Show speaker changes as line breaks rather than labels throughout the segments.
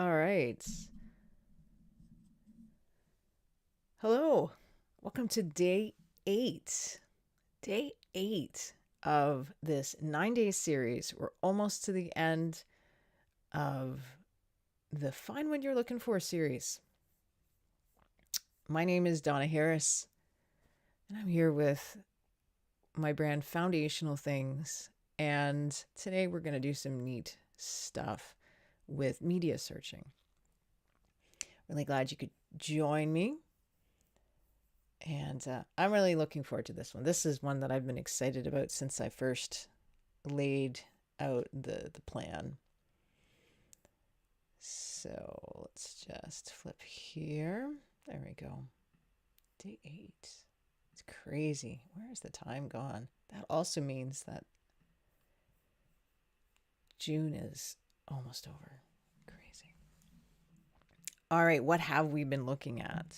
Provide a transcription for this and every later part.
All right. Hello. Welcome to day eight. Day eight of this 9 day series. We're almost to the end of the Find What You're Looking For series. My name is Donna Harris, and I'm here with my brand Foundational Things. And today we're going to do some neat stuff with media searching. Really glad you could join me. And I'm really looking forward to this one. This is one that I've been excited about since I first laid out the plan. So let's just flip here. There we go. Day 8. It's crazy. Where is the time gone? That also means that June is almost over. Crazy. All right, what have we been looking at?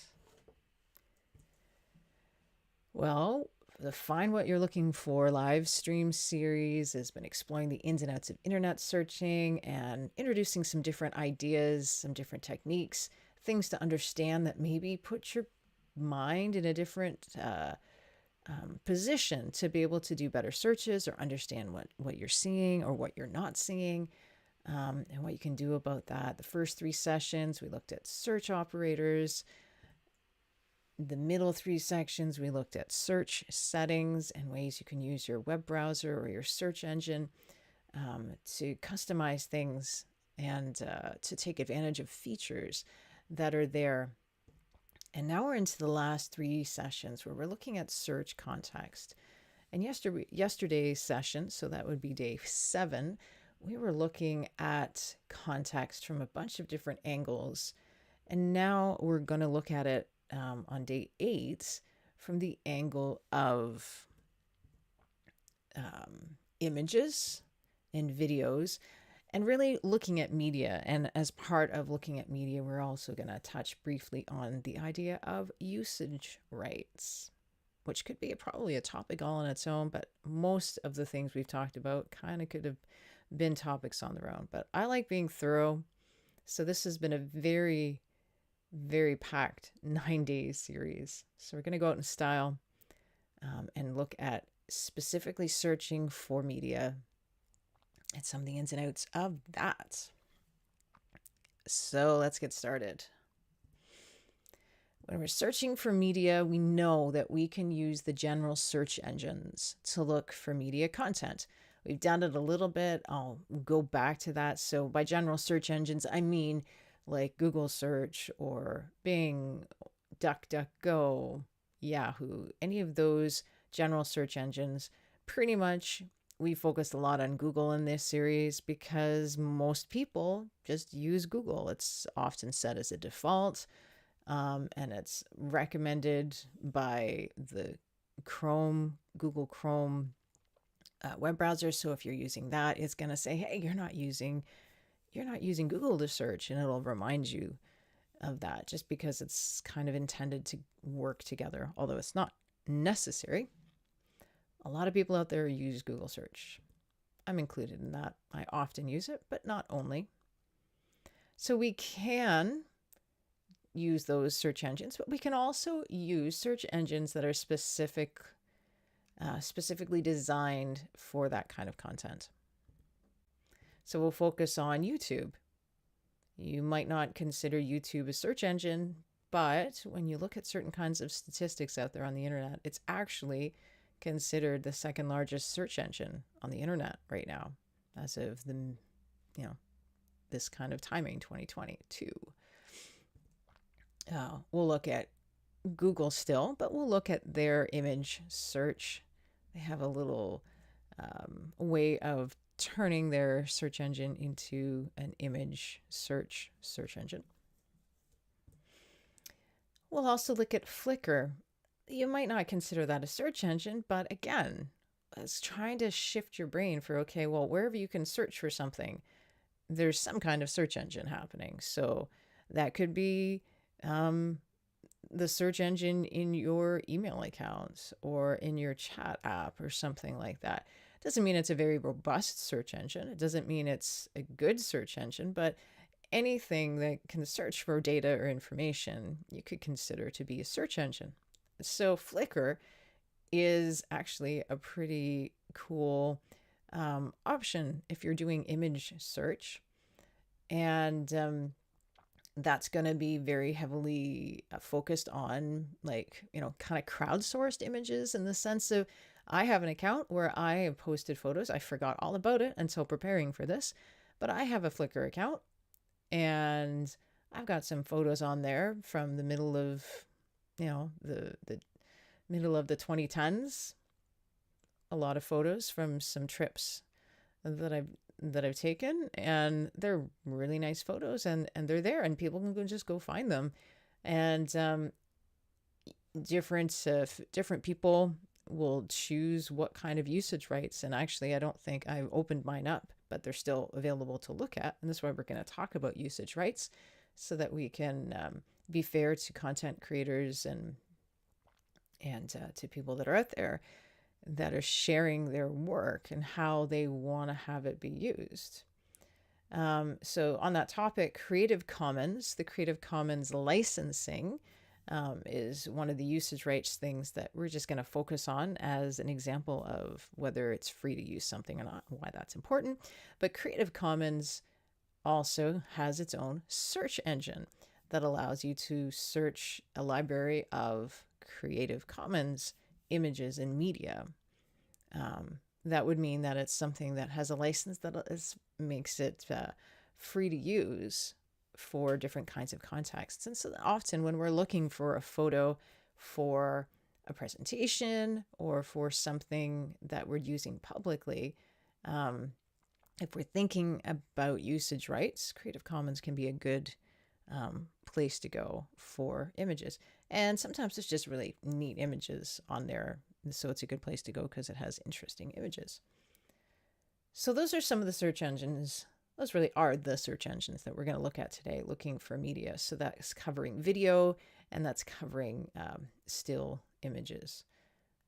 Well, the Find What You're Looking For live stream series has been exploring the ins and outs of internet searching and introducing some different ideas, some different techniques, things to understand that maybe put your mind in a different position to be able to do better searches or understand what you're seeing or what you're not seeing, and what you can do about that. The first 3 sessions, we looked at search operators. The middle 3 sections, we looked at search settings and ways you can use your web browser or your search engine to customize things and to take advantage of features that are there. And now we're into the last 3 sessions where we're looking at search context. And yesterday's session, so that would be day 7, we were looking at context from a bunch of different angles. And now we're going to look at it on day 8 from the angle of images and videos, and really looking at media. And as part of looking at media, we're also going to touch briefly on the idea of usage rights, which could be probably a topic all on its own, but most of the things we've talked about kind of could have been topics on their own. But I like being thorough, so this has been a very packed 9 day series. So we're going to go out in style and look at specifically searching for media and some of the ins and outs of that. So let's get started. When we're searching for media, we know that we can use the general search engines to look for media content. We've done it a little bit. I'll go back to that. So by general search engines, I mean like Google search or Bing, DuckDuckGo, Yahoo, any of those general search engines. Pretty much we focused a lot on Google in this series because most people just use Google. It's often set as a default, and it's recommended by the Google Chrome web browser. So if you're using that, it's going to say, hey, you're not using Google to search, and it'll remind you of that just because it's kind of intended to work together, although it's not necessary. A lot of people out there use Google search. I'm included in that. I often use it, but not only. So we can use those search engines, but we can also use search engines that are specifically designed for that kind of content. So we'll focus on YouTube. You might not consider YouTube a search engine, but when you look at certain kinds of statistics out there on the internet, it's actually considered the second largest search engine on the internet right now, as of this kind of timing, 2022. We'll look at Google still, but we'll look at their image search. They have a little way of turning their search engine into an image search engine. We'll also look at Flickr. You might not consider that a search engine, but again, it's trying to shift your brain for, okay, well, wherever you can search for something, there's some kind of search engine happening. So that could be the search engine in your email accounts or in your chat app or something like that. Doesn't mean it's a very robust search engine. It doesn't mean it's a good search engine, but anything that can search for data or information, you could consider to be a search engine. So Flickr is actually a pretty cool option if you're doing image search. And that's going to be very heavily focused on, like, kind of crowdsourced images, in the sense of, I have an account where I have posted photos. I forgot all about it until preparing for this, but I have a Flickr account, and I've got some photos on there from the middle of, the middle of the 2010s. A lot of photos from some trips that I've taken, and they're really nice photos, and they're there, and people can just go find them. And different people will choose what kind of usage rights. And actually, I don't think I've opened mine up, but they're still available to look at. And this is why we're going to talk about usage rights, so that we can be fair to content creators and to people that are out there that are sharing their work and how they want to have it be used. So on that topic, the Creative Commons licensing is one of the usage rights things that we're just going to focus on as an example of whether it's free to use something or not, why that's important. But Creative Commons also has its own search engine that allows you to search a library of Creative Commons images and media. That would mean that it's something that has a license that makes it free to use for different kinds of contexts. And so often when we're looking for a photo for a presentation or for something that we're using publicly, if we're thinking about usage rights, Creative Commons can be a good place to go for images. And sometimes it's just really neat images on there. So it's a good place to go because it has interesting images. So those are some of the search engines. Those really are the search engines that we're going to look at today, looking for media. So that's covering video, and that's covering still images.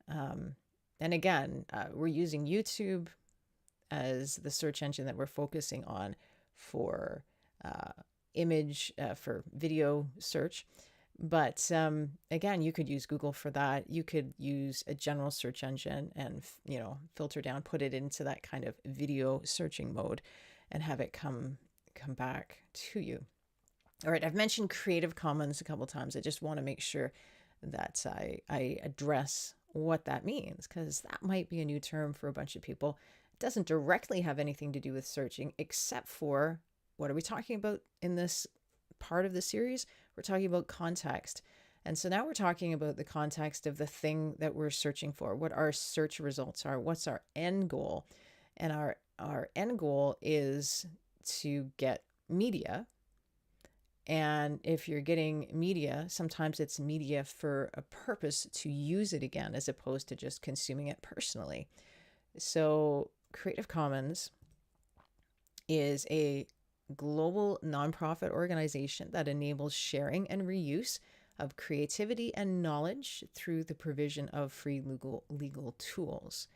And again, we're using YouTube as the search engine that we're focusing on for for video search. But again, you could use Google for that. You could use a general search engine and, filter down, put it into that kind of video searching mode and have it come back to you. All right, I've mentioned Creative Commons a couple times. I just want to make sure that I address what that means, because that might be a new term for a bunch of people. It doesn't directly have anything to do with searching, except for, what are we talking about in this part of the series? We're talking about context. And so now we're talking about the context of the thing that we're searching for, what our search results are, what's our end goal. And our end goal is to get media. And if you're getting media, sometimes it's media for a purpose to use it again, as opposed to just consuming it personally. So Creative Commons is a global nonprofit organization that enables sharing and reuse of creativity and knowledge through the provision of free legal tools.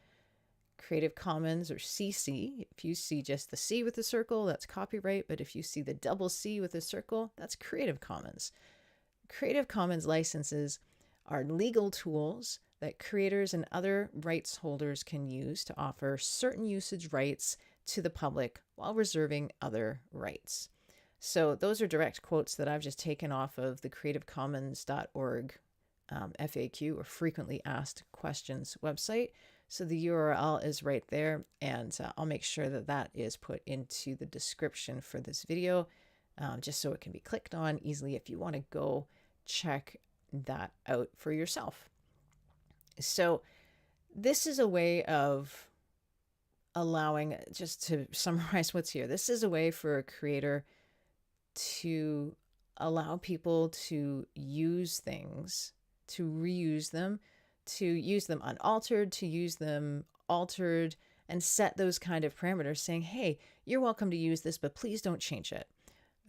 Creative Commons, or CC, if you see just the C with the circle, that's copyright, but if you see the double C with a circle, that's Creative Commons. Creative Commons licenses are legal tools that creators and other rights holders can use to offer certain usage rights to the public while reserving other rights. So those are direct quotes that I've just taken off of the creativecommons.org FAQ, or frequently asked questions website. So the URL is right there, and I'll make sure that that is put into the description for this video, just so it can be clicked on easily if you want to go check that out for yourself. So this is a way of allowing, just to summarize what's here, this is a way for a creator to allow people to use things, to reuse them, to use them unaltered, to use them altered, and set those kind of parameters, saying, hey, you're welcome to use this, but please don't change it.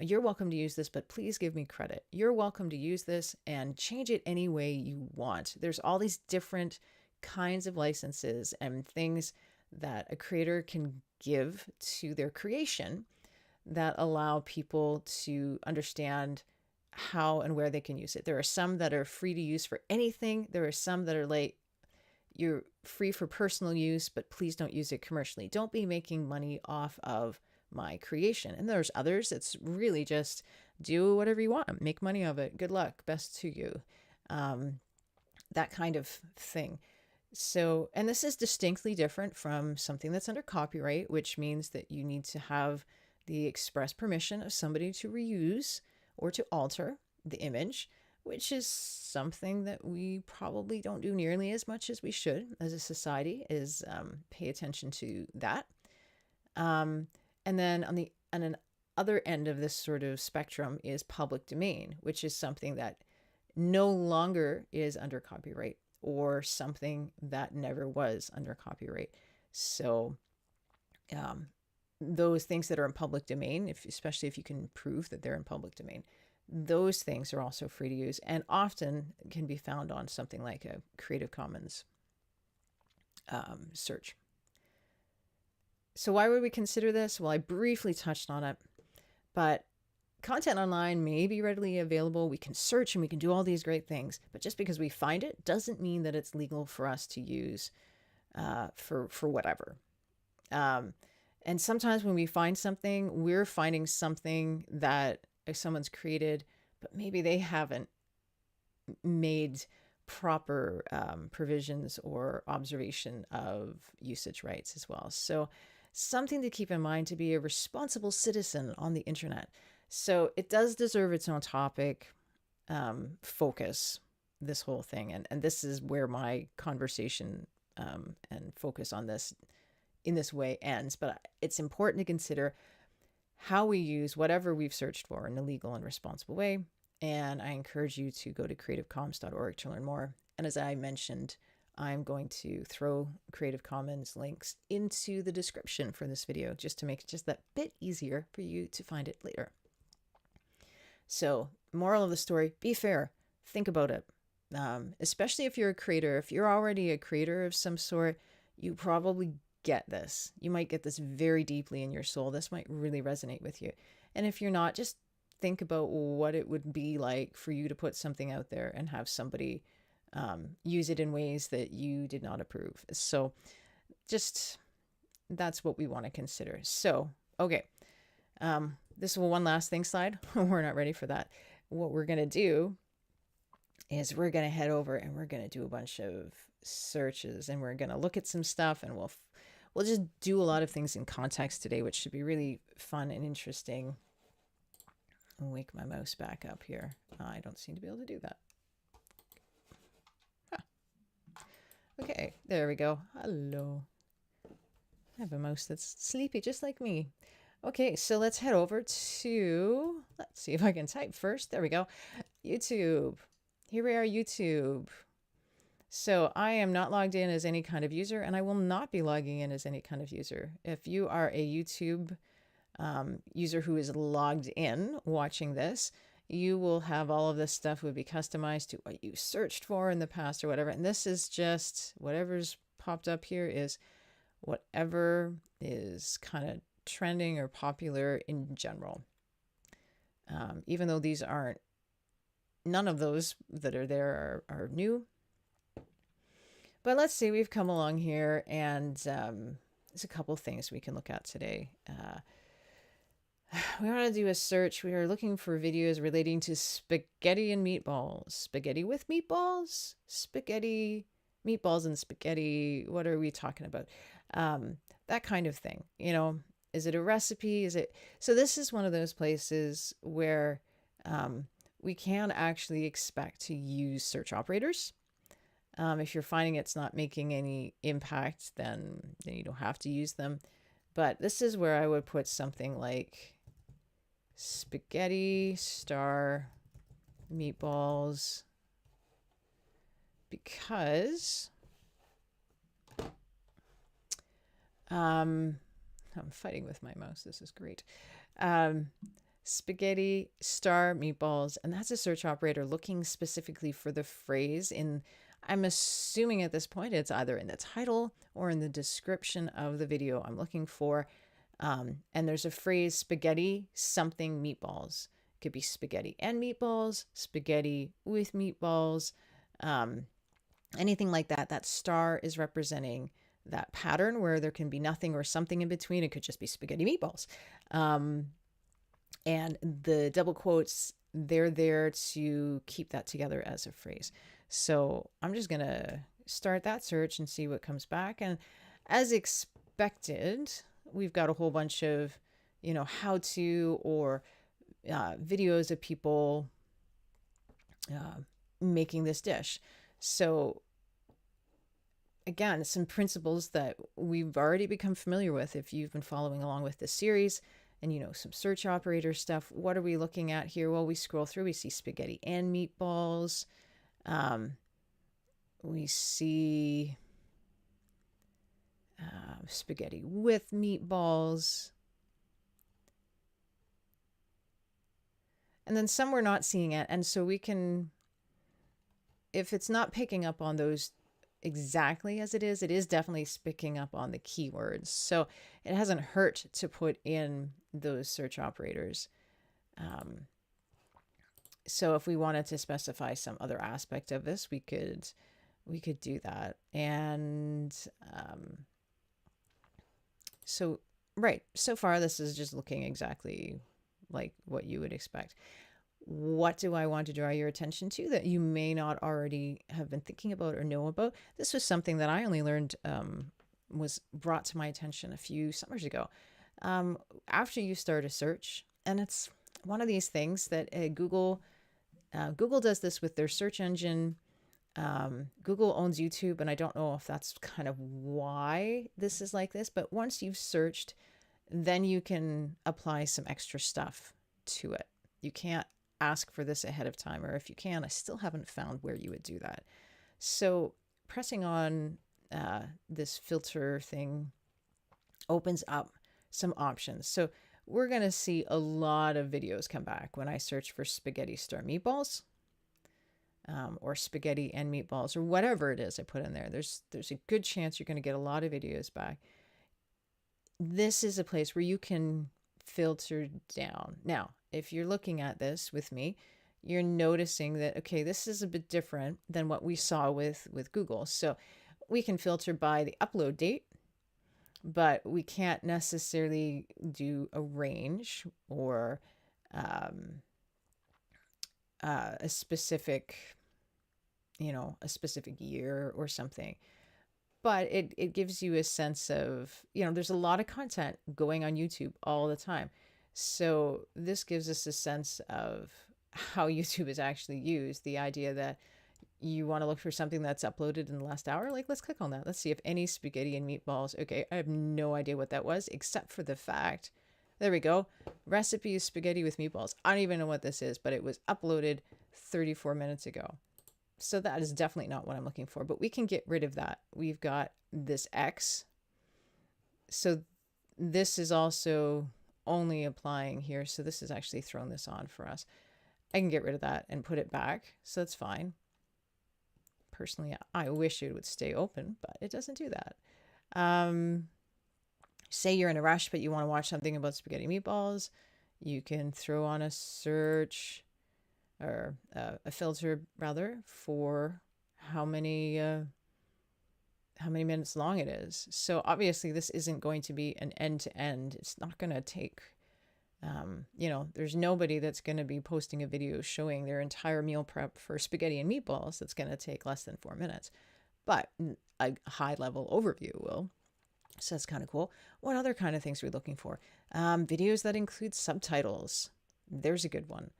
You're welcome to use this, but please give me credit. You're welcome to use this and change it any way you want. There's all these different kinds of licenses and things that a creator can give to their creation that allow people to understand how and where they can use it. There are some that are free to use for anything. There are some that are like, you're free for personal use, but please don't use it commercially. Don't be making money off of my creation. And there's others that's really just do whatever you want, make money of it. Good luck, best to you. That kind of thing. So, and this is distinctly different from something that's under copyright, which means that you need to have the express permission of somebody to reuse or to alter the image, which is something that we probably don't do nearly as much as we should as a society, is pay attention to that. And then on the other end of this sort of spectrum is public domain, which is something that no longer is under copyright, or something that never was under copyright. So those things that are in public domain, especially if you can prove that they're in public domain, those things are also free to use and often can be found on something like a Creative Commons search. So why would we consider this? Well, I briefly touched on it, but content online may be readily available. We can search and we can do all these great things, but just because we find it doesn't mean that it's legal for us to use for whatever. And sometimes when we find something, we're finding something that someone's created, but maybe they haven't made proper provisions or observation of usage rights as well. So something to keep in mind to be a responsible citizen on the internet. So it does deserve its own topic focus, this whole thing. And this is where my conversation and focus on this in this way ends. But it's important to consider how we use whatever we've searched for in a legal and responsible way. And I encourage you to go to creativecommons.org to learn more. And as I mentioned, I'm going to throw Creative Commons links into the description for this video just to make it just that bit easier for you to find it later. So, moral of the story, be fair. Think about it. Especially if you're a creator. If you're already a creator of some sort, you probably get this. You might get this very deeply in your soul. This might really resonate with you. And if you're not, just think about what it would be like for you to put something out there and have somebody use it in ways that you did not approve. So just, that's what we want to consider. So, okay. This is one last thing slide. We're not ready for that. What we're going to do is we're going to head over and we're going to do a bunch of searches and we're going to look at some stuff, and we'll just do a lot of things in context today, which should be really fun and interesting. I'll wake my mouse back up here. I don't seem to be able to do that. Okay, there we go. Hello. I have a mouse that's sleepy just like me. Okay, so let's head over to, let's see if I can type first. There we go. YouTube. Here we are, YouTube. So I am not logged in as any kind of user, and I will not be logging in as any kind of user. If you are a YouTube user who is logged in watching this, you will have all of this stuff would be customized to what you searched for in the past or whatever. And this is just whatever's popped up here is whatever is kind of trending or popular in general. Even though these aren't, none of those that are there are new. But let's see, we've come along here, and there's a couple things we can look at today. We want to do a search. We are looking for videos relating to spaghetti and meatballs. Spaghetti with meatballs? Spaghetti, meatballs and spaghetti. What are we talking about? That kind of thing. You know, is it a recipe? Is it? So this is one of those places where we can actually expect to use search operators. If you're finding it's not making any impact, then you don't have to use them. But this is where I would put something like spaghetti star meatballs, because I'm fighting with my mouse. This is great. Spaghetti star meatballs, and that's a search operator looking specifically for the phrase in, I'm assuming at this point it's either in the title or in the description of the video I'm looking for. And there's a phrase, spaghetti something meatballs. It could be spaghetti and meatballs, spaghetti with meatballs, um, anything like that. That star is representing that pattern where there can be nothing or something in between. It could just be spaghetti meatballs. Um, and the double quotes, they're there to keep that together as a phrase. So I'm just going to start that search and see what comes back. And as expected, we've got a whole bunch of, how to or videos of people making this dish. So again, some principles that we've already become familiar with if you've been following along with this series, and some search operator stuff. What are we looking at here? Well, we scroll through, we see spaghetti and meatballs. We see spaghetti with meatballs. And then some we're not seeing it. And so we can, if it's not picking up on those exactly as it is definitely picking up on the keywords. So it hasn't hurt to put in those search operators. So if we wanted to specify some other aspect of this, we could do that. And so far this is just looking exactly like what you would expect. What do I want to draw your attention to that you may not already have been thinking about or know about? This was something that I only learned, was brought to my attention a few summers ago. After you start a search, and it's one of these things that Google does this with their search engine. Google owns YouTube, and I don't know if that's kind of why this is like this, but once you've searched, then you can apply some extra stuff to it. You can't ask for this ahead of time, or if you can, I still haven't found where you would do that. So pressing on this filter thing opens up some options. So we're going to see a lot of videos come back when I search for spaghetti star meatballs, or spaghetti and meatballs, or whatever it is I put in there. There's a good chance you're going to get a lot of videos back. This is a place where you can filter down. Now, if you're looking at this with me, you're noticing that, okay, this is a bit different than what we saw with Google. So we can filter by the upload date, but we can't necessarily do a range or a specific, a specific year or something. But it gives you a sense of, there's a lot of content going on YouTube all the time. So this gives us a sense of how YouTube is actually used. The idea that you want to look for something that's uploaded in the last hour, like let's click on that. Let's see if any spaghetti and meatballs. Okay, I have no idea what that was, except for the fact, there we go, recipe spaghetti with meatballs. I don't even know what this is, but it was uploaded 34 minutes ago. So that is definitely not what I'm looking for, but we can get rid of that. We've got this X. So this is also only applying here. So this has actually thrown this on for us. I can get rid of that and put it back. So that's fine. Personally, I wish it would stay open, but it doesn't do that. Say you're in a rush, but you want to watch something about spaghetti meatballs. You can throw on a search or a filter rather for how many minutes long it is. So obviously this isn't going to be an end to end. It's not going to take, there's nobody that's going to be posting a video showing their entire meal prep for spaghetti and meatballs that's going to take less than 4 minutes, but a high level overview will. So that's kind of cool. What other kind of things are we looking for? Videos that include subtitles. There's a good one.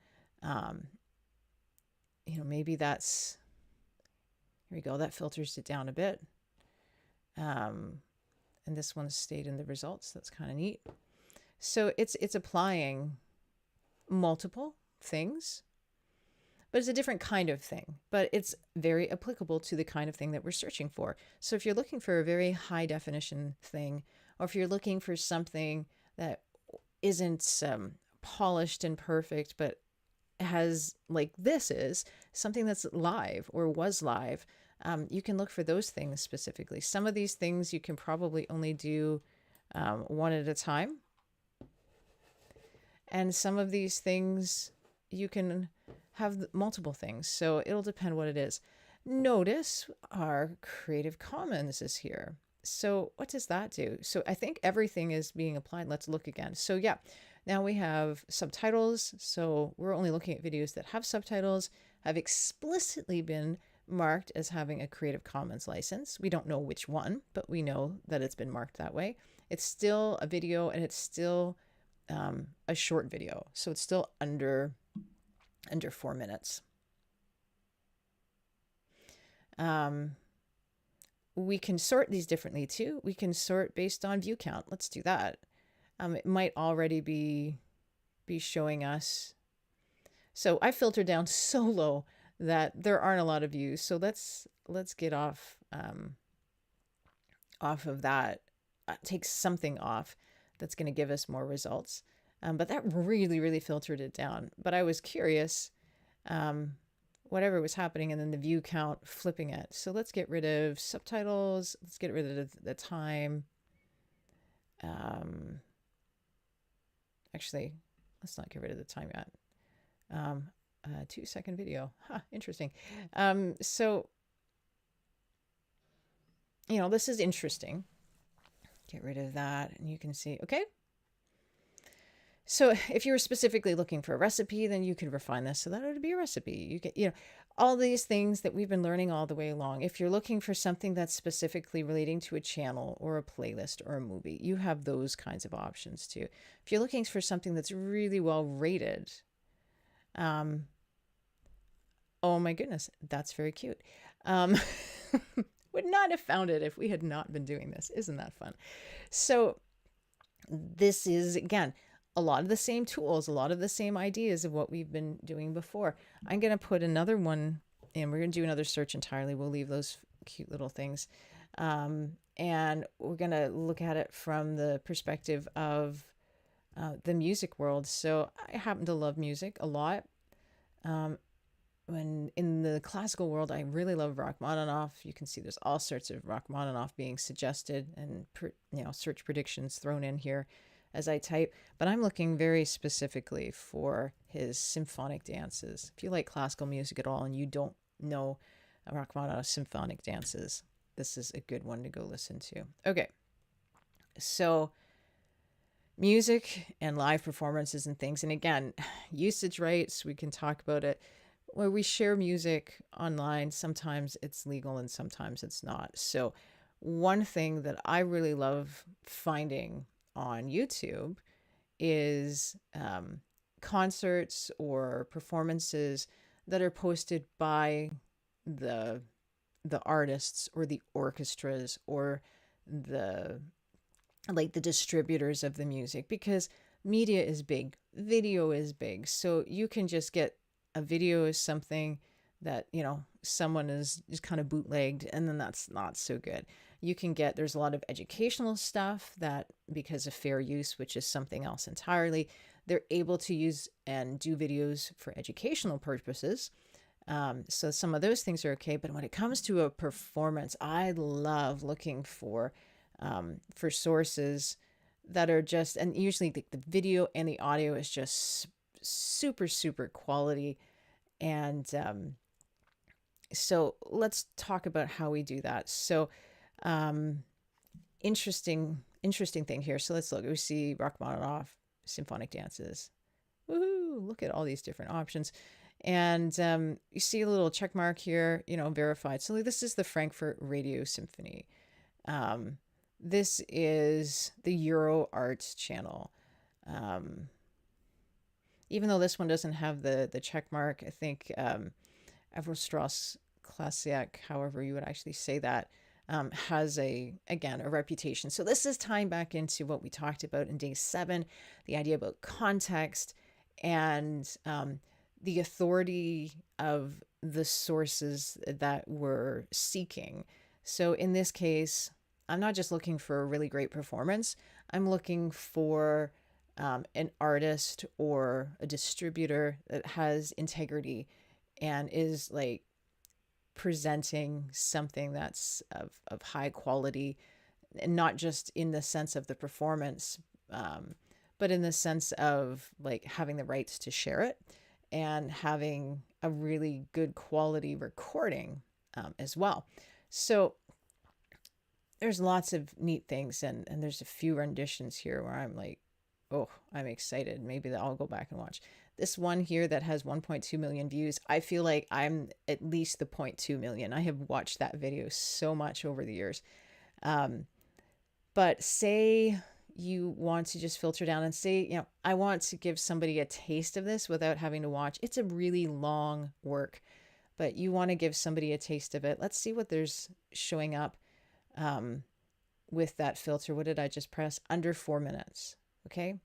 Maybe that's, here we go. That filters it down a bit. And this one stayed in the results. That's kind of neat. So it's applying multiple things, but it's a different kind of thing, but it's very applicable to the kind of thing that we're searching for. So if you're looking for a very high definition thing, or if you're looking for something that isn't polished and perfect, but has, like this is something that's live or was live, you can look for those things specifically. Some of these things you can probably only do one at a time. And some of these things you can have multiple things. So it'll depend what it is. Notice our Creative Commons is here. So what does that do? So I think everything is being applied. Let's look again. So yeah, now we have subtitles. So we're only looking at videos that have subtitles, have explicitly been marked as having a Creative Commons license. We don't know which one, but we know that it's been marked that way. It's still a video, and it's still a short video. So it's still under 4 minutes. We can sort these differently too. We can sort based on view count. Let's do that. It might already be showing us. So I filtered down so low that there aren't a lot of views. So let's get off of that. Take something off that's going to give us more results. But that really filtered it down. But I was curious, whatever was happening, and then the view count flipping it. So let's get rid of subtitles. Let's get rid of the time. Actually, let's not get rid of the time yet. 2-second video. Interesting. So, this is interesting. Get rid of that, and you can see, okay. So if you were specifically looking for a recipe, then you could refine this so that it would be a recipe. You get, all these things that we've been learning all the way along. If you're looking for something that's specifically relating to a channel or a playlist or a movie, you have those kinds of options too. If you're looking for something that's really well rated, oh my goodness, that's very cute. Would not have found it if we had not been doing this. Isn't that fun? So this is, again, a lot of the same tools, a lot of the same ideas of what we've been doing before. I'm going to put another one in. We're going to do another search entirely. We'll leave those cute little things. And we're going to look at it from the perspective of the music world. So I happen to love music a lot. When in the classical world, I really love Rachmaninoff. You can see there's all sorts of Rachmaninoff being suggested, and search predictions thrown in here as I type. But I'm looking very specifically for his symphonic dances. If you like classical music at all and you don't know Rachmaninoff's symphonic dances, this is a good one to go listen to. Okay, so music and live performances and things. And again, usage rights, we can talk about it. Where we share music online, sometimes it's legal and sometimes it's not. So one thing that I really love finding on YouTube is concerts or performances that are posted by the artists or the orchestras or the distributors of the music, because media is big, video is big. So you can just get a video is something that, someone is kind of bootlegged, and then that's not so good. You can get, there's a lot of educational stuff that, because of fair use, which is something else entirely, they're able to use and do videos for educational purposes. So some of those things are okay. But when it comes to a performance, I love looking for sources that are just, and usually the video and the audio is just super quality. And so let's talk about how we do that. So interesting thing here. So let's look. We see Rachmaninoff symphonic dances. Woohoo! Look at all these different options. And you see a little check mark here, verified. So this is the Frankfurt Radio Symphony. This is the Euro Arts channel. Even though this one doesn't have the check mark, I think Everstrauss Classic, however you would actually say that, has a reputation. So this is tying back into what we talked about in day 7, the idea about context and the authority of the sources that we're seeking. So in this case, I'm not just looking for a really great performance. I'm looking for an artist or a distributor that has integrity and is presenting something that's of high quality, and not just in the sense of the performance, but in the sense of like having the rights to share it and having a really good quality recording as well. So there's lots of neat things, and there's a few renditions here where I'm like, oh, I'm excited. Maybe I'll go back and watch. This one here that has 1.2 million views, I feel like I'm at least the 0.2 million. I have watched that video so much over the years. But say you want to just filter down and say, you know, I want to give somebody a taste of this without having to watch. It's a really long work, but you want to give somebody a taste of it. Let's see what there's showing up with that filter. What did I just press? Under 4 minutes. Okay.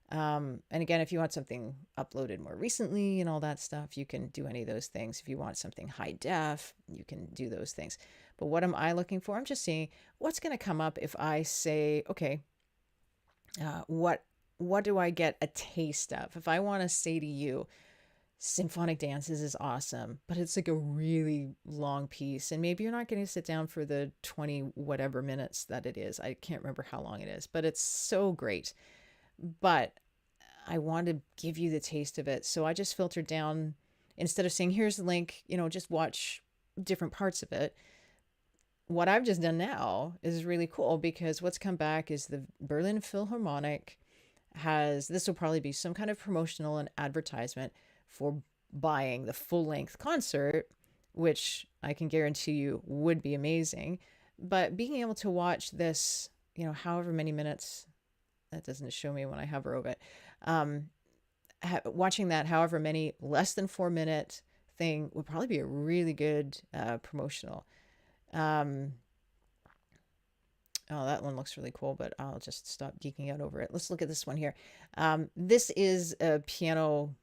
And again, if you want something uploaded more recently and all that stuff, you can do any of those things. If you want something high def, you can do those things. But what am I looking for? I'm just seeing what's going to come up if I say, okay, what do I get a taste of? If I want to say to you, symphonic dances is awesome, but it's like a really long piece, and maybe you're not going to sit down for the 20 whatever minutes that it is. I can't remember how long it is, but it's so great. But I want to give you the taste of it. So I just filtered down, instead of saying, here's the link, you know, just watch different parts of it. What I've just done now is really cool, because what's come back is the Berlin Philharmonic has, this will probably be some kind of promotional and advertisement for buying the full length concert, which I can guarantee you would be amazing. But being able to watch this, you know, however many minutes, that doesn't show me when I hover over it, watching that however many less than 4 minute thing would probably be a really good promotional. Oh, that one looks really cool, but I'll just stop geeking out over it. Let's look at this one here. This is a piano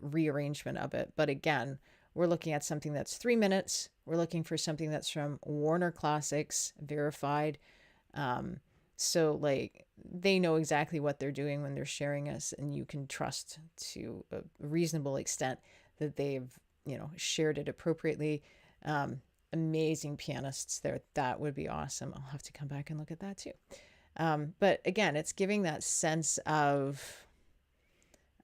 rearrangement of it, but again, we're looking at something that's 3 minutes. We're looking for something that's from Warner Classics, verified. So like they know exactly what they're doing when they're sharing us, and you can trust to a reasonable extent that they've, you know, shared it appropriately. Amazing pianists there. That would be awesome. I'll have to come back and look at that too. But again, it's giving that sense of,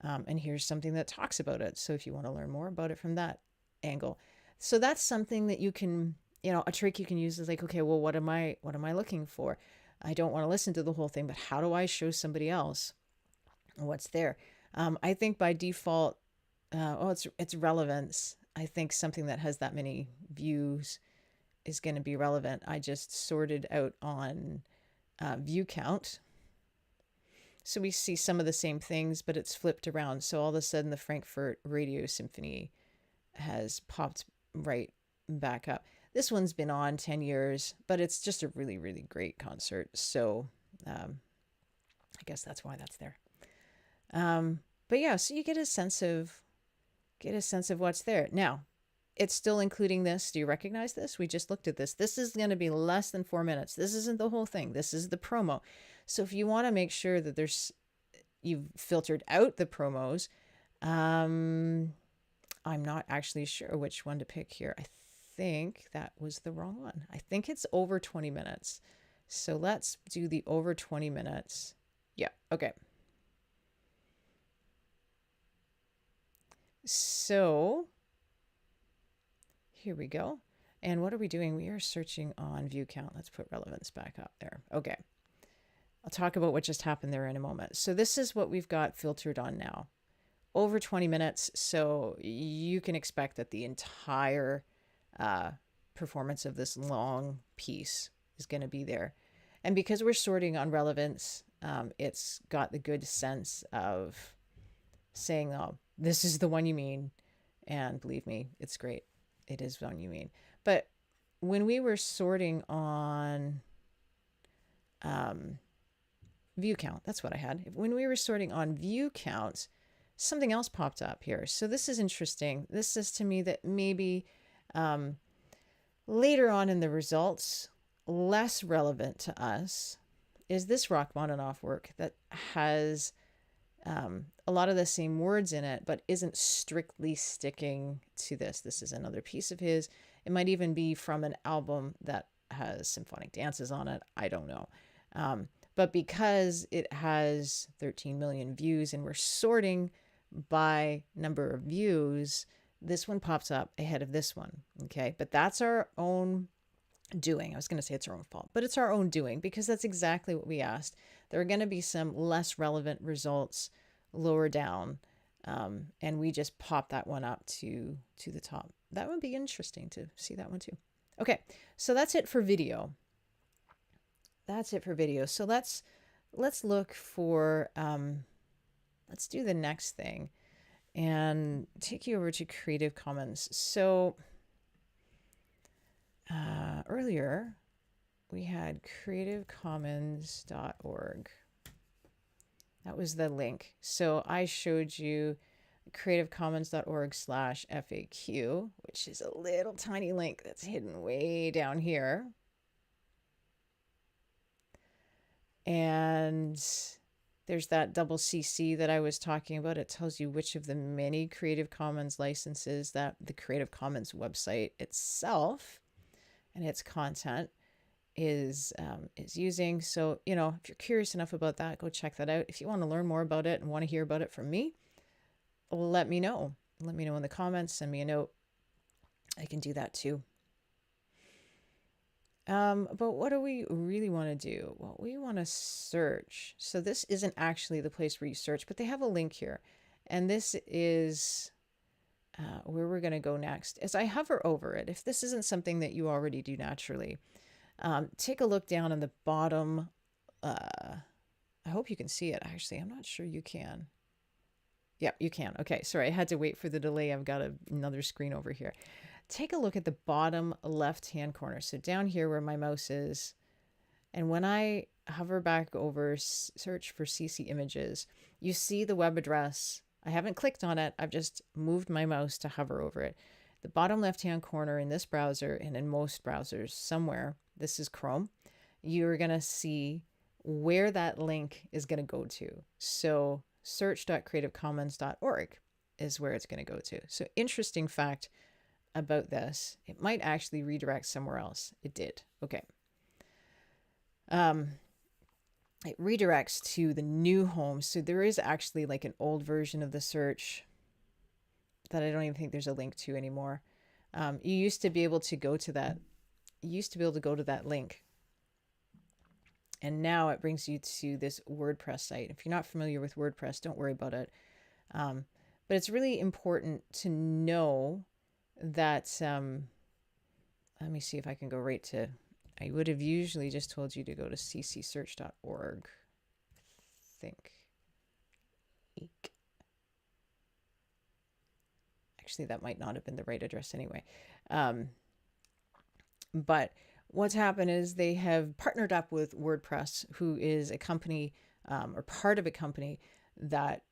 and here's something that talks about it. So if you want to learn more about it from that angle. So that's something that you can, you know, a trick you can use is like, okay, well, what am I looking for? I don't want to listen to the whole thing, but how do I show somebody else what's there? I think by default, it's relevance. I think something that has that many views is going to be relevant. I just sorted out on view count. So we see some of the same things, but it's flipped around. So all of a sudden the Frankfurt Radio Symphony has popped right back up. This one's been on 10 years, but it's just a really, really great concert. So I guess that's why that's there. But yeah, so you get a sense of what's there. Now, it's still including this. Do you recognize this? We just looked at this. This is going to be less than 4 minutes. This isn't the whole thing. This is the promo. So if you want to make sure that you've filtered out the promos, I'm not actually sure which one to pick here. I think that was the wrong one. I think it's over 20 minutes. So let's do the over 20 minutes. Yeah, okay. So here we go. And what are we doing? We are searching on view count. Let's put relevance back up there. Okay. I'll talk about what just happened there in a moment. So this is what we've got filtered on now. Over 20 minutes. So you can expect that the entire performance of this long piece is going to be there. And because we're sorting on relevance, it's got the good sense of saying, oh, this is the one you mean. And believe me, it's great. It is one you mean. But when we were sorting on view count, that's what I had. When we were sorting on view count, something else popped up here. So this is interesting. This says to me that maybe later on in the results, less relevant to us is this Rachmaninoff work that has a lot of the same words in it, but isn't strictly sticking to this. This is another piece of his. It might even be from an album that has symphonic dances on it. I don't know. But because it has 13 million views and we're sorting by number of views, this one pops up ahead of this one. Okay. But that's our own doing. I was going to say it's our own fault, but it's our own doing because that's exactly what we asked. There are going to be some less relevant results lower down. And we just pop that one up to the top. That would be interesting to see that one too. Okay. So that's it for video. That's it for video. So let's look for, let's do the next thing and take you over to Creative Commons. So earlier we had creativecommons.org. That was the link. So I showed you creativecommons.org/FAQ, which is a little tiny link that's hidden way down here. And there's that double CC that I was talking about. It tells you which of the many Creative Commons licenses that the Creative Commons website itself and its content is using. So, you know, if you're curious enough about that, go check that out. If you want to learn more about it and want to hear about it from me, let me know. Let me know in the comments. Send me a note. I can do that too. But what do we really want to do? Well, we want to search. So this isn't actually the place where you search, but they have a link here. And this is where we're going to go next. As I hover over it, if this isn't something that you already do naturally, take a look down in the bottom. I hope you can see it. Actually, I'm not sure you can. Yep, you can. Okay, sorry, I had to wait for the delay. I've got another screen over here. Take a look at the bottom left-hand corner. So down here where my mouse is, and when I hover back over search for CC images, you see the web address. I haven't clicked on it. I've just moved my mouse to hover over it. The bottom left-hand corner in this browser and in most browsers somewhere, this is Chrome, you're going to see where that link is going to go to. So search.creativecommons.org is where it's going to go to. So interesting fact about this, it might actually redirect somewhere else. It did. Okay. It redirects to the new home. So there is actually like an old version of the search that I don't even think there's a link to anymore. You used to be able to go to that. You used to be able to go to that link. And now it brings you to this WordPress site. If you're not familiar with WordPress, don't worry about it. But it's really important to know that, let me see if I can go right to, I would have usually just told you to go to ccsearch.org. Think. Eek. Actually, that might not have been the right address anyway. But what's happened is they have partnered up with WordPress, who is a company or part of a company that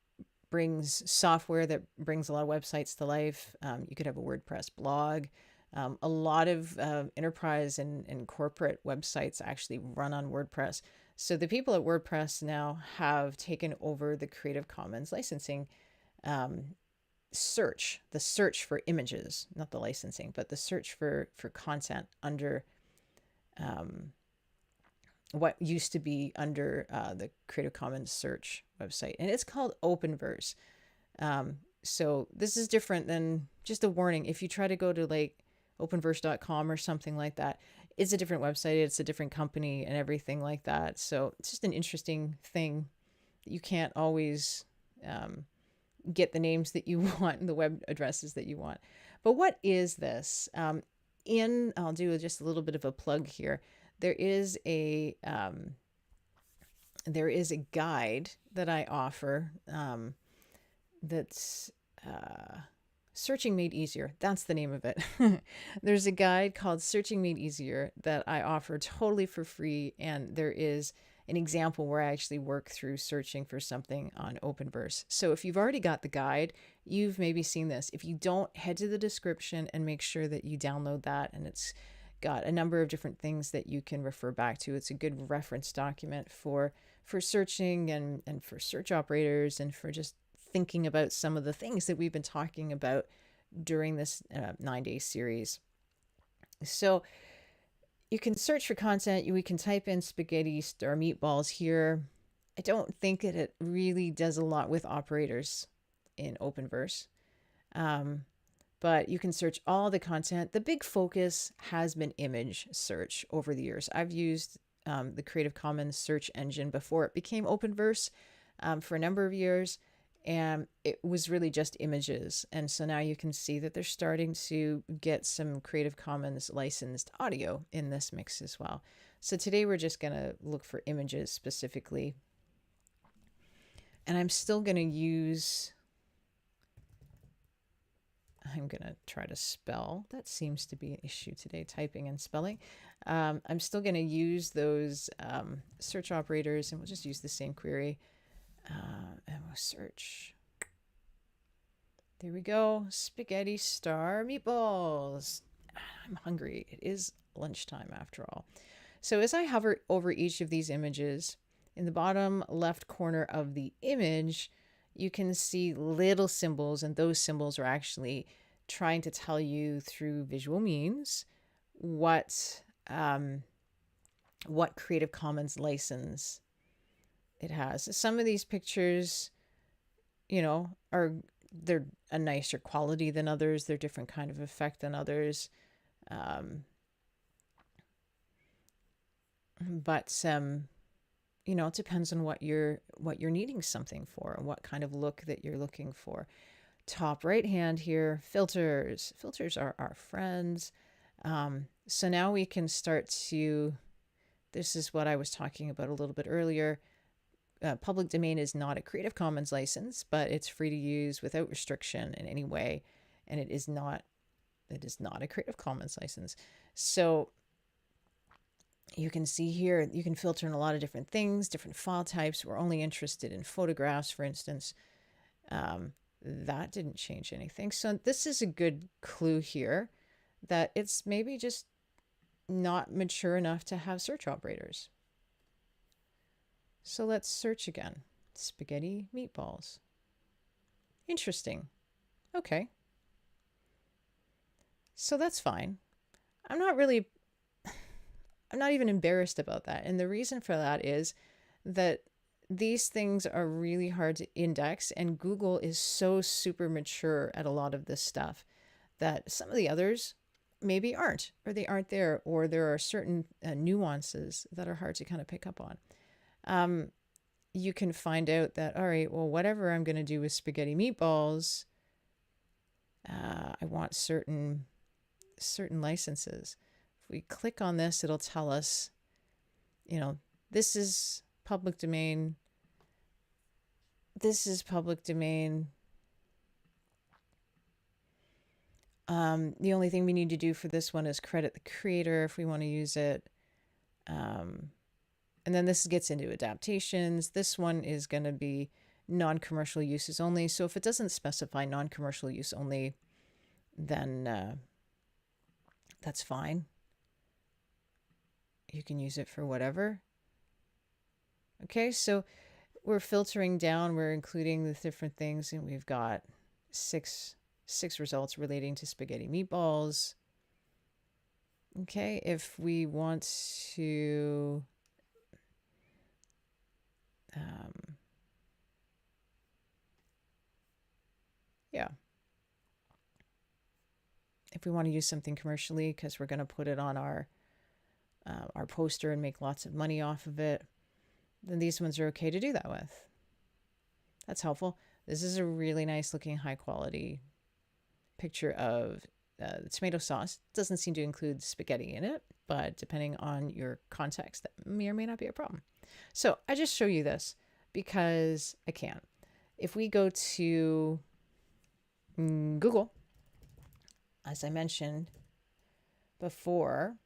brings software that brings a lot of websites to life. You could have a WordPress blog. A lot of enterprise and corporate websites actually run on WordPress. So the people at WordPress now have taken over the Creative Commons licensing search, the search for images, not the licensing, but the search for content under what used to be under the Creative Commons search website. And it's called Openverse. So this is different than, just a warning, if you try to go to like openverse.com or something like that, it's a different website, it's a different company and everything like that. So it's just an interesting thing. You can't always get the names that you want and the web addresses that you want. But what is this? I'll do just a little bit of a plug here. There is a guide that I offer that's Searching Made Easier. That's the name of it. There's a guide called Searching Made Easier that I offer totally for free. And there is an example where I actually work through searching for something on Openverse. So if you've already got the guide, you've maybe seen this. If you don't, head to the description and make sure that you download that. And it's got a number of different things that you can refer back to. It's a good reference document for searching and for search operators and for just thinking about some of the things that we've been talking about during this 9-day series. So You can search for content. We can type in spaghetti star meatballs here. I don't think that it really does a lot with operators in Openverse. Um, but you can search all the content. The big focus has been image search over the years. I've used the Creative Commons search engine before it became Openverse for a number of years, and it was really just images. And so now you can see that they're starting to get some Creative Commons licensed audio in this mix as well. So today we're just going to look for images specifically. And I'm still going to use... I'm going to try to spell. That seems to be an issue today, typing and spelling. I'm still going to use those search operators, and we'll just use the same query. And we'll search. There we go. Spaghetti star meatballs. I'm hungry. It is lunchtime after all. So as I hover over each of these images, in the bottom left corner of the image, you can see little symbols, and those symbols are actually trying to tell you through visual means what Creative Commons license it has. Some of these pictures, they're a nicer quality than others. They're different kind of effect than others. But it depends on what you're needing something for, and what kind of look that you're looking for. Top right hand here, filters. Filters are our friends. So now we can start to, this is what I was talking about a little bit earlier. Public domain is not a Creative Commons license, but it's free to use without restriction in any way. And it is not a Creative Commons license. So you can see here, you can filter in a lot of different things, different file types. We're only interested in photographs, for instance. That didn't change anything. So this is a good clue here that it's maybe just not mature enough to have search operators. So let's search again. Spaghetti meatballs. Interesting. Okay. So that's fine. I'm not even embarrassed about that. And the reason for that is that these things are really hard to index, and Google is so super mature at a lot of this stuff that some of the others maybe aren't, or they aren't there, or there are certain nuances that are hard to kind of pick up on. You can find out that, all right, well, whatever I'm going to do with spaghetti meatballs, I want certain licenses. If we click on this, it'll tell us, this is public domain. This is public domain. The only thing we need to do for this one is credit the creator if we want to use it. And then this gets into adaptations. This one is going to be non-commercial uses only. So if it doesn't specify non-commercial use only, then that's fine. You can use it for whatever. Okay, so we're filtering down. We're including the different things, and we've got six results relating to spaghetti meatballs. Okay, if we want to if we want to use something commercially because we're going to put it on our poster and make lots of money off of it, then these ones are okay to do that with. That's helpful. This is a really nice looking high quality picture of the tomato sauce. It doesn't seem to include spaghetti in it, but depending on your context, that may or may not be a problem. So I just show you this because I can. If we go to Google, as I mentioned before,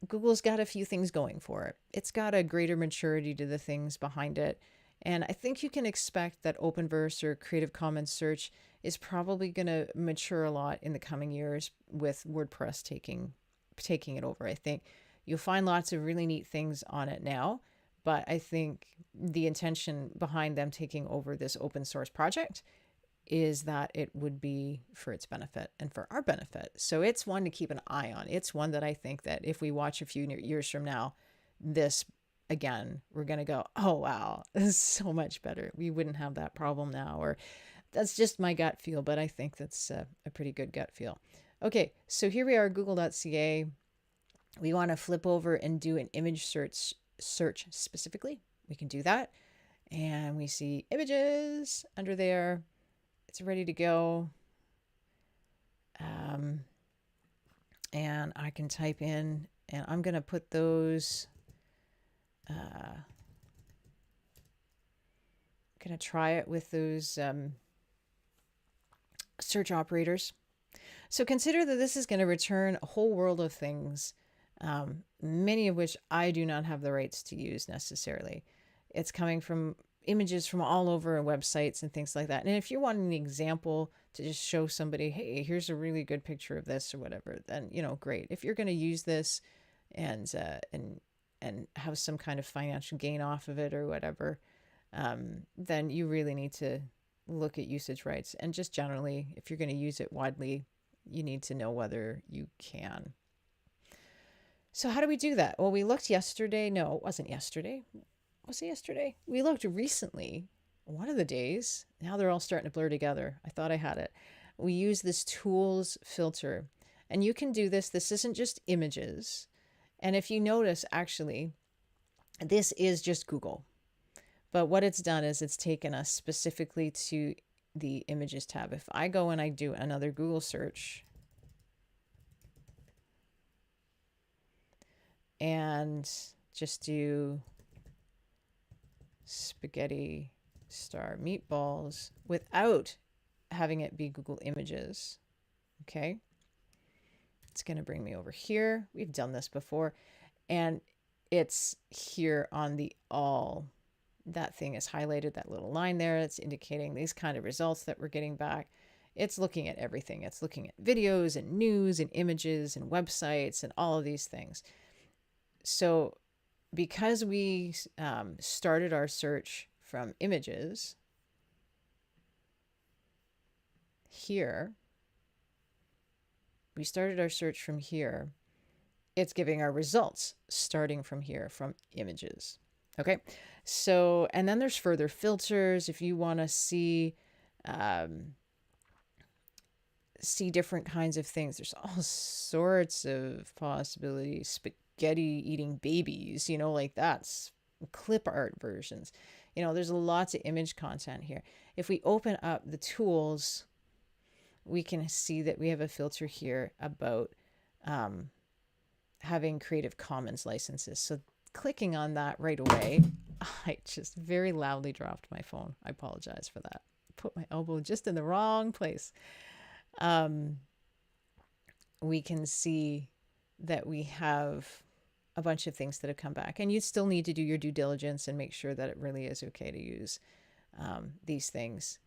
Google's got a few things going for it. It's got a greater maturity to the things behind it. And I think you can expect that Openverse or Creative Commons search is probably going to mature a lot in the coming years with WordPress taking it over. I think you'll find lots of really neat things on it now, but I think the intention behind them taking over this open source project is that it would be for its benefit and for our benefit. So it's one to keep an eye on. It's one that I think that if we watch a few years from now, this again, we're going to go, oh, wow, this is so much better. We wouldn't have that problem now. Or that's just my gut feel, but I think that's a pretty good gut feel. Okay, so here we are, google.ca. We want to flip over and do an image search specifically. We can do that. And we see images under there. It's ready to go. And I can type in, and I'm going to put those, going to try it with those search operators. So consider that this is going to return a whole world of things, many of which I do not have the rights to use necessarily. It's coming from images from all over websites and things like that. And if you want an example to just show somebody, hey, here's a really good picture of this or whatever, then, you know, great. If you're going to use this and have some kind of financial gain off of it or whatever, then you really need to look at usage rights. And just generally, if you're going to use it widely, you need to know whether you can. So how do we do that? Well, we looked yesterday. No, it wasn't yesterday. Was it yesterday? We looked recently, one of the days. Now they're all starting to blur together. I thought I had it. We use this tools filter, and you can do this. This isn't just images. And if you notice, actually, this is just Google. But what it's done is it's taken us specifically to the images tab. If I go and I do another Google search and just do spaghetti star meatballs without having it be Google Images, okay, it's going to bring me over here. We've done this before, and it's here on the all. That thing is highlighted, that little line there. It's indicating these kind of results that we're getting back. It's looking at everything. It's looking at videos and news and images and websites and all of these things. So because we started our search from images here, we started our search from here, it's giving our results starting from here, from images. Okay, so, and then there's further filters if you want to see different kinds of things. There's all sorts of possibilities. Spaghetti eating babies, you know, like that's clip art versions. You know, there's lots of image content here. If we open up the tools, we can see that we have a filter here about having Creative Commons licenses. So clicking on that right away, I just very loudly dropped my phone. I apologize for that. Put my elbow just in the wrong place. We can see that we have a bunch of things that have come back, and you still need to do your due diligence and make sure that it really is okay to use these things.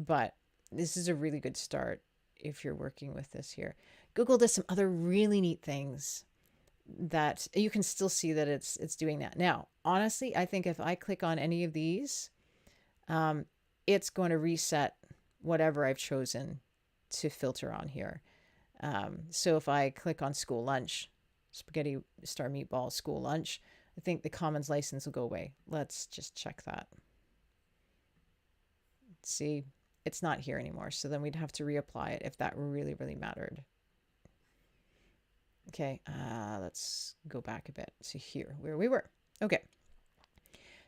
But this is a really good start if you're working with this here. Google does some other really neat things that you can still see that it's doing that. Now, honestly, I think if I click on any of these, it's going to reset whatever I've chosen to filter on here. So if I click on school lunch, spaghetti star meatball school lunch, I think the Commons license will go away. Let's just check that. See, it's not here anymore. So then we'd have to reapply it if that really, really mattered. Okay, let's go back a bit to here where we were. Okay,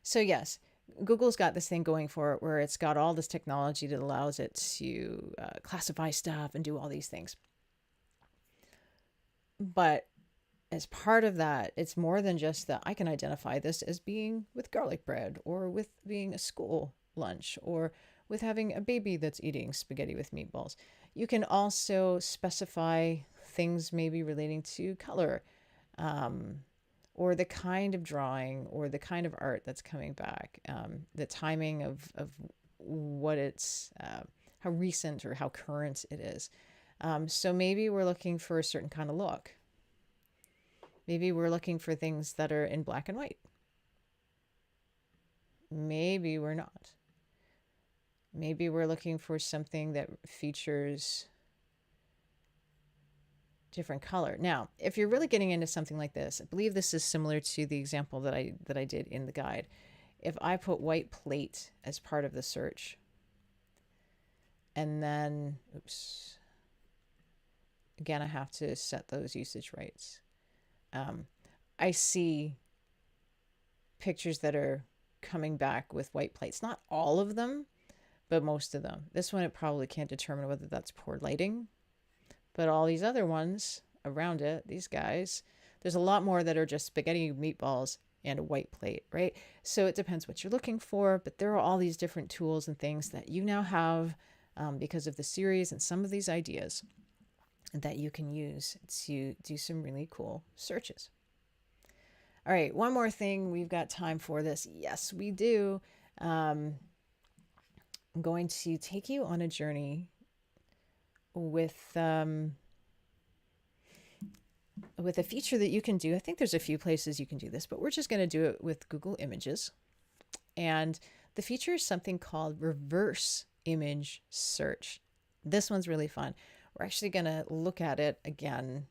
so yes, Google's got this thing going for it where it's got all this technology that allows it to classify stuff and do all these things. But as part of that, it's more than just that I can identify this as being with garlic bread or with being a school lunch or with having a baby that's eating spaghetti with meatballs. You can also specify things maybe relating to color, or the kind of drawing or the kind of art that's coming back, the timing of what it's, how recent or how current it is. So maybe we're looking for a certain kind of look. Maybe we're looking for things that are in black and white. Maybe we're not. Maybe we're looking for something that features different color. Now, if you're really getting into something like this, I believe this is similar to the example that I did in the guide. If I put white plate as part of the search, and then, oops, again, I have to set those usage rights. I see pictures that are coming back with white plates. Not all of them, but most of them. This one, it probably can't determine whether that's poor lighting, but all these other ones around it, these guys, there's a lot more that are just spaghetti meatballs and a white plate, right? So it depends what you're looking for, but there are all these different tools and things that you now have because of the series and some of these ideas that you can use to do some really cool searches. All right, one more thing. We've got time for this. Yes, we do. I'm going to take you on a journey with a feature that you can do. I think there's a few places you can do this, but we're just going to do it with Google Images. And the feature is something called reverse image search. This one's really fun. We're actually going to look at it again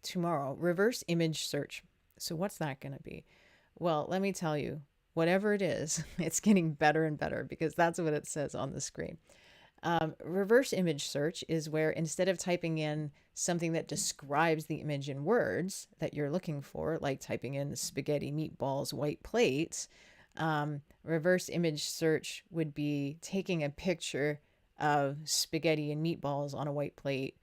tomorrow. Reverse image search. So what's that going to be? Well, let me tell you, whatever it is, it's getting better and better because that's what it says on the screen. Reverse image search is where instead of typing in something that describes the image in words that you're looking for, like typing in spaghetti meatballs, white plates, reverse image search would be taking a picture of spaghetti and meatballs on a white plate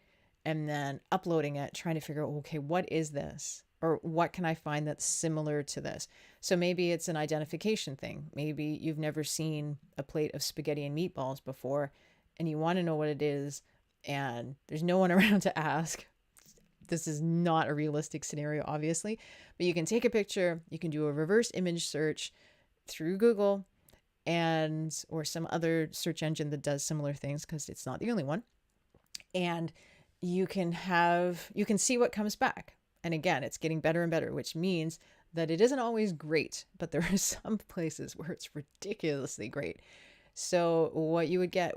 and then uploading it, trying to figure out, okay, what is this? Or what can I find that's similar to this? So maybe it's an identification thing. Maybe you've never seen a plate of spaghetti and meatballs before and you want to know what it is and there's no one around to ask. This is not a realistic scenario, obviously, but you can take a picture, you can do a reverse image search through Google and or some other search engine that does similar things because it's not the only one. And you can see what comes back. And again, it's getting better and better, which means that it isn't always great, but there are some places where it's ridiculously great. So what you would get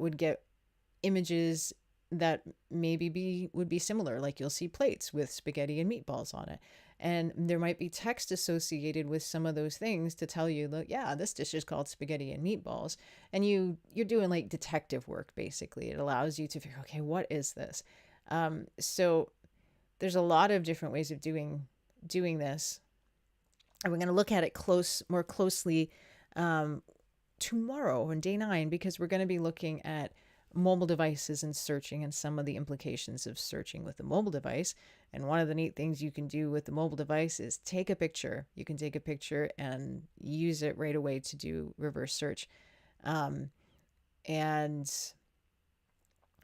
images that maybe would be similar, like you'll see plates with spaghetti and meatballs on it. And there might be text associated with some of those things to tell you, look, yeah, this dish is called spaghetti and meatballs. And you're doing like detective work, basically. It allows you to figure, okay, what is this? So there's a lot of different ways of doing this. And we're going to look at it more closely tomorrow on day 9, because we're going to be looking at mobile devices and searching and some of the implications of searching with the mobile device. And one of the neat things you can do with the mobile device is take a picture. You can take a picture and use it right away to do reverse search. And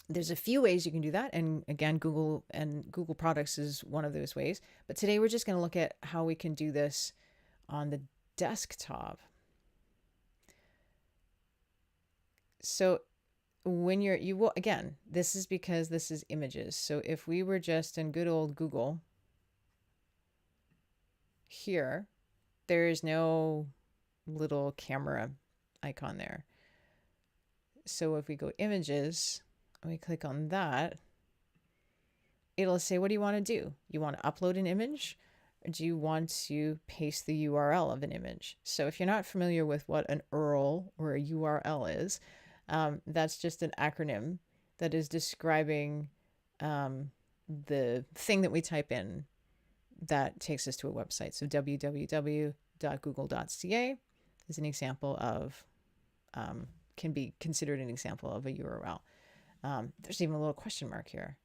there's a few ways you can do that. And again, Google products is one of those ways. But today we're just going to look at how we can do this on the desktop. So when again, this is because this is images. So if we were just in good old Google here, there is no little camera icon there. So if we go images and we click on that, it'll say, what do you want to do? You want to upload an image? Or do you want to paste the URL of an image? So if you're not familiar with what an URL or a URL is, that's just an acronym that is describing the thing that we type in that takes us to a website. So www.google.ca is an example of, can be considered an example of a URL. There's even a little question mark here.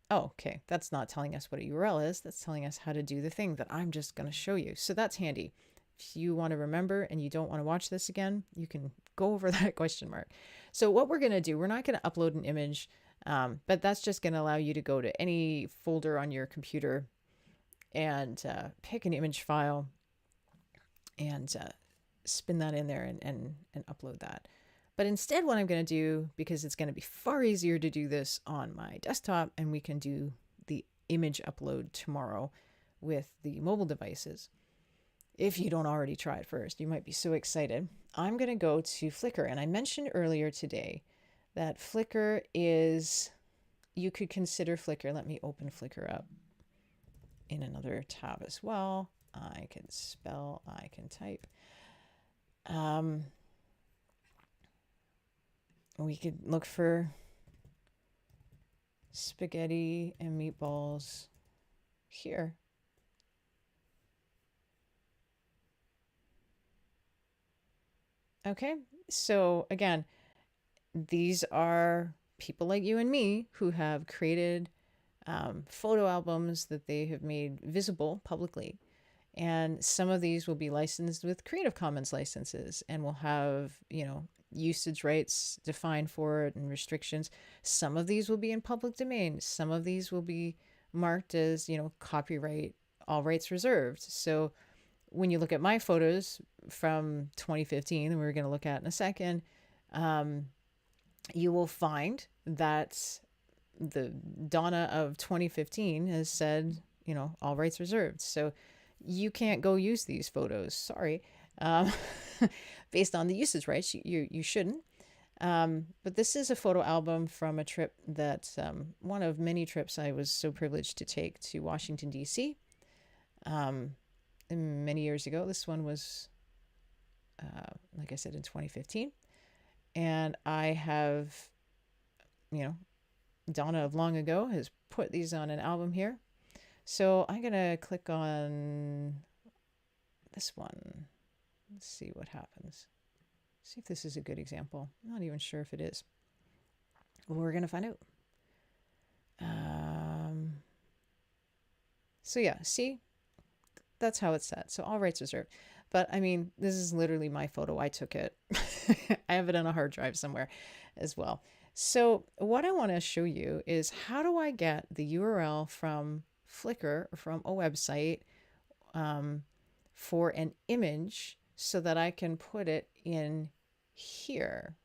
Oh, okay. That's not telling us what a URL is. That's telling us how to do the thing that I'm just going to show you. So that's handy. If you want to remember and you don't want to watch this again, you can go over that question mark. So what we're going to do, we're not going to upload an image, but that's just going to allow you to go to any folder on your computer and pick an image file and spin that in there and upload that. But instead, what I'm going to do, because it's going to be far easier to do this on my desktop, and we can do the image upload tomorrow with the mobile devices, If you don't already try it first, you might be so excited. I'm going to go to Flickr. And I mentioned earlier today that Flickr is, you could consider Flickr. Let me open Flickr up in another tab as well. I can spell, I can type. We could look for spaghetti and meatballs here. Okay, so again, these are people like you and me who have created photo albums that they have made visible publicly. And some of these will be licensed with Creative Commons licenses and will have, usage rights defined for it and restrictions. Some of these will be in public domain. Some of these will be marked as, copyright, all rights reserved. So when you look at my photos from 2015, and we're going to look at in a second, you will find that the Donna of 2015 has said, all rights reserved. So you can't go use these photos. Sorry. Based on the usage rights, you shouldn't. But this is a photo album from a trip that one of many trips I was so privileged to take to Washington, D.C. Many years ago. This one was, like I said, in 2015. And I have, Donna of long ago has put these on an album here. So I'm going to click on this one. Let's see what happens. See if this is a good example. I'm not even sure if it is. Well, we're going to find out. So yeah, see, that's how it's set. So all rights reserved. But I mean, this is literally my photo. I took it. I have it on a hard drive somewhere as well. So what I want to show you is how do I get the URL from Flickr or from a website for an image so that I can put it in here.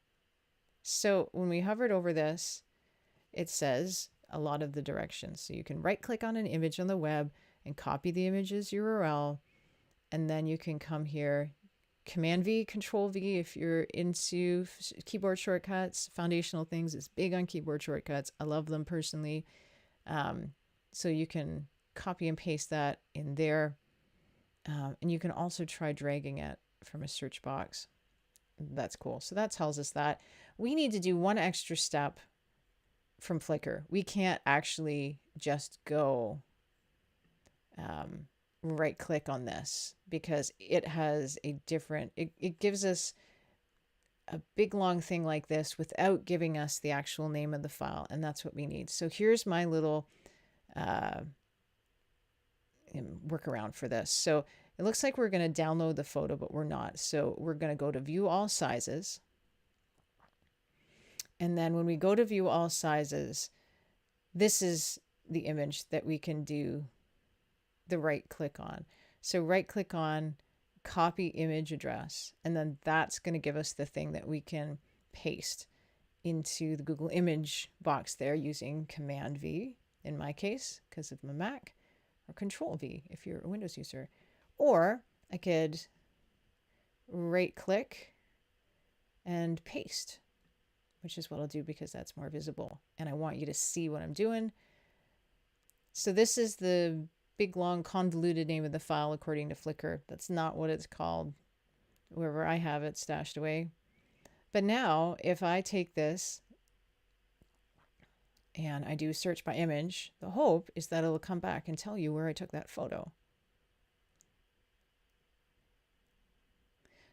So when we hovered over this, it says a lot of the directions. So you can right click on an image on the web and copy the image's URL. And then you can come here, Command V, Control V if you're into keyboard shortcuts, foundational things. It's big on keyboard shortcuts. I love them personally. So you can copy and paste that in there. And you can also try dragging it from a search box. That's cool. So that tells us that we need to do one extra step from Flickr. We can't actually just go right click on this because it has a different, it gives us a big long thing like this without giving us the actual name of the file. And that's what we need. So here's my little workaround for this. So it looks like we're going to download the photo, but we're not. So we're going to go to view all sizes. And then when we go to view all sizes, this is the image that we can do the right click on. So right click on copy image address, and then that's going to give us the thing that we can paste into the Google image box there using Command V in my case because of my Mac, or Control V if you're a Windows user. Or I could right click and paste, which is what I'll do because that's more visible and I want you to see what I'm doing. So this is the big long convoluted name of the file according to Flickr. That's not what it's called wherever I have it stashed away. But now if I take this and I do search by image, the hope is that it'll come back and tell you where I took that photo.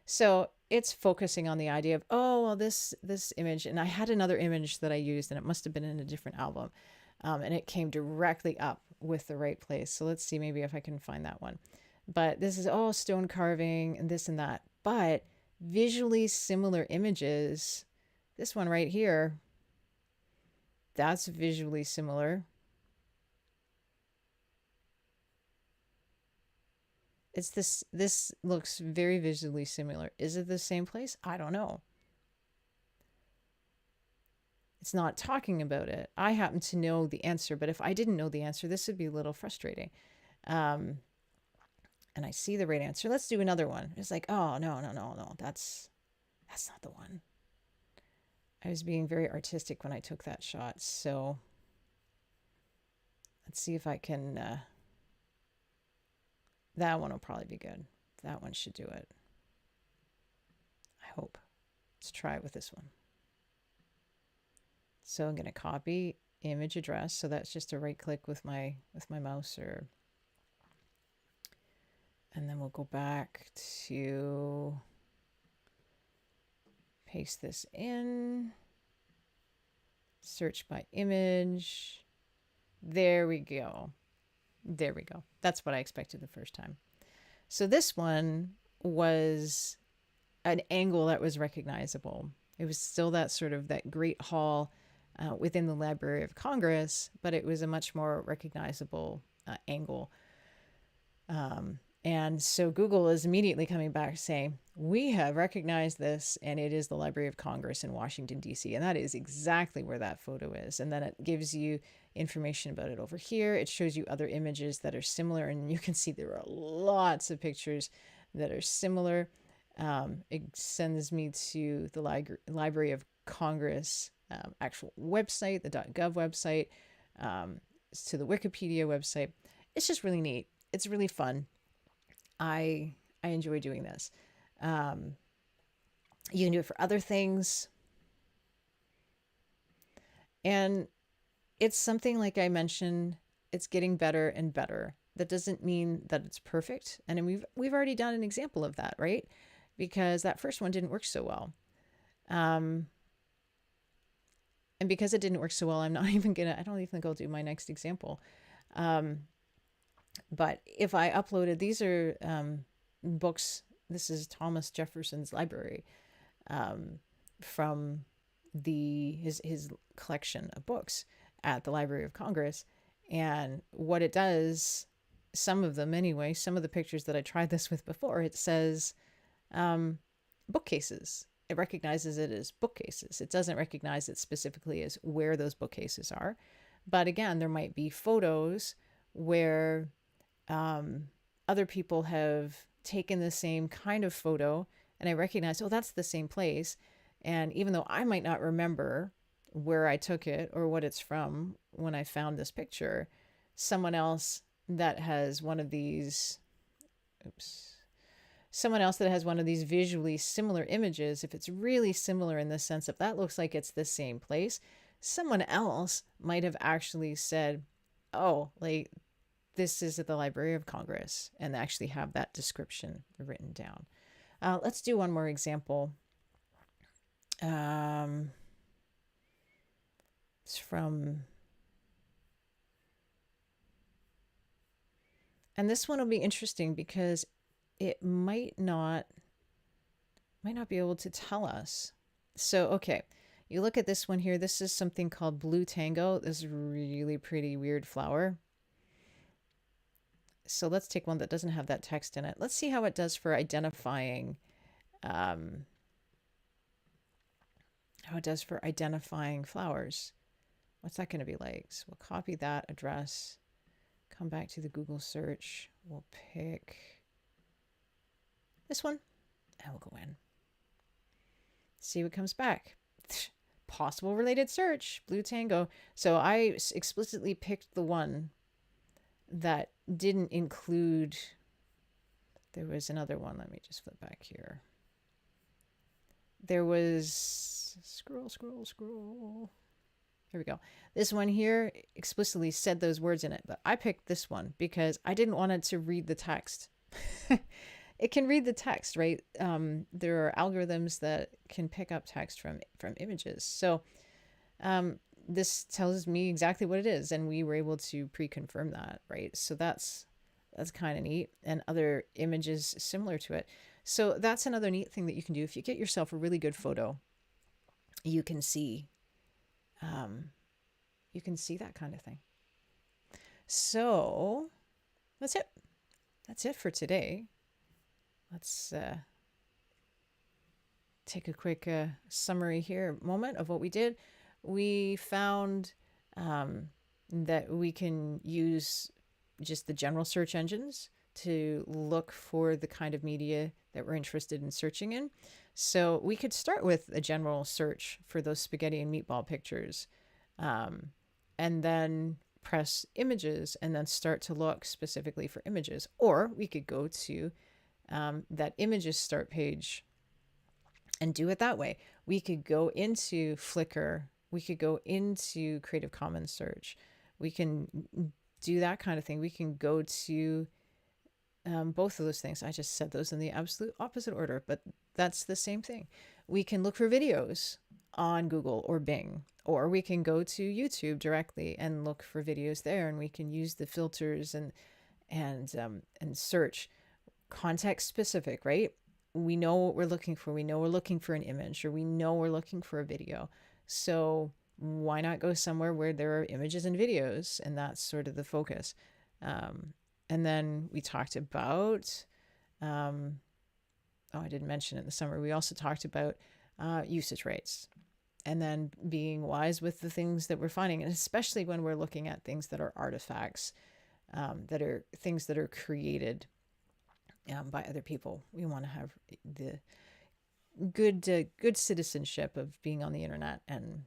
So it's focusing on the idea of, oh, well, this image, and I had another image that I used and it must have been in a different album. And it came directly up with the right place. So let's see maybe if I can find that one. But this is all stone carving and this and that. But visually similar images, this one right here, that's visually similar. It's this looks very visually similar. Is it the same place? I don't know. It's not talking about it. I happen to know the answer, but if I didn't know the answer, this would be a little frustrating. and I see the right answer. Let's do another one. It's like, oh, no. That's not the one. I was being very artistic when I took that shot. So let's see if I can, that one will probably be good. That one should do it. I hope. Let's try it with this one. So I'm going to copy image address. So that's just a right click with my mouse, and then we'll go back to paste this in, search by image. There we go. There we go. That's what I expected the first time. So this one was an angle that was recognizable. It was still that sort of that great hall within the Library of Congress, but it was a much more recognizable angle. And so Google is immediately coming back saying, we have recognized this, and it is the Library of Congress in Washington, D.C. And that is exactly where that photo is. And then it gives you information about it over here. It shows you other images that are similar, and you can see there are lots of pictures that are similar. It sends me to the Library of Congress actual website, the .gov website, to the Wikipedia website. It's just really neat. It's really fun. I enjoy doing this. You can do it for other things. And it's something, like I mentioned, it's getting better and better. That doesn't mean that it's perfect. And we've already done an example of that, right? Because that first one didn't work so well. And because it didn't work so well, I don't even think I'll do my next example. But if I uploaded, these are books. This is Thomas Jefferson's library from his collection of books at the Library of Congress. And what it does, some of them anyway, some of the pictures that I tried this with before, it says bookcases. It recognizes it as bookcases. It doesn't recognize it specifically as where those bookcases are. But again, there might be photos where other people have taken the same kind of photo, and I recognize, oh, that's the same place. And even though I might not remember where I took it or what it's from when I found this picture, someone else that has one of these, visually similar images, if it's really similar in the sense of that looks like it's the same place, someone else might have actually said, oh, like, this is at the Library of Congress, and actually have that description written down. Let's do one more example. It's from, and this one will be interesting because it might not be able to tell us. So, okay, you look at this one here. This is something called Blue Tango. This is really pretty weird flower. So let's take one that doesn't have that text in it. Let's see how it does for identifying, flowers. What's that going to be like? So we'll copy that address, come back to the Google search. We'll pick this one, and we'll go in. See what comes back. Possible related search, Blue Tango. So I explicitly picked the one that didn't include, there was another one. Let me just flip back here. There was, scroll. Here we go. This one here explicitly said those words in it, but I picked this one because I didn't want it to read the text. It can read the text, right? There are algorithms that can pick up text from images. So this tells me exactly what it is, and we were able to pre-confirm that, right? So that's kind of neat, and other images similar to it. So that's another neat thing that you can do. If you get yourself a really good photo, you can see that kind of thing. So that's it. That's it for today. Let's take a quick summary here moment of what we did. We found that we can use just the general search engines to look for the kind of media that we're interested in searching in. So we could start with a general search for those spaghetti and meatball pictures, and then press images and then start to look specifically for images. Or we could go to that images start page and do it that way. We could go into Flickr. We could go into Creative Commons search. We can do that kind of thing. We can go to both of those things. I just said those in the absolute opposite order, but that's the same thing. We can look for videos on Google or Bing, or we can go to YouTube directly and look for videos there, and we can use the filters and search context specific, right? We know what we're looking for. We know we're looking for an image, or we know we're looking for a video. So why not go somewhere where there are images and videos? And that's sort of the focus. And then we talked about, I didn't mention it in the summary. We also talked about usage rates, and then being wise with the things that we're finding, and especially when we're looking at things that are artifacts, that are things that are created by other people. We want to have the good citizenship of being on the internet and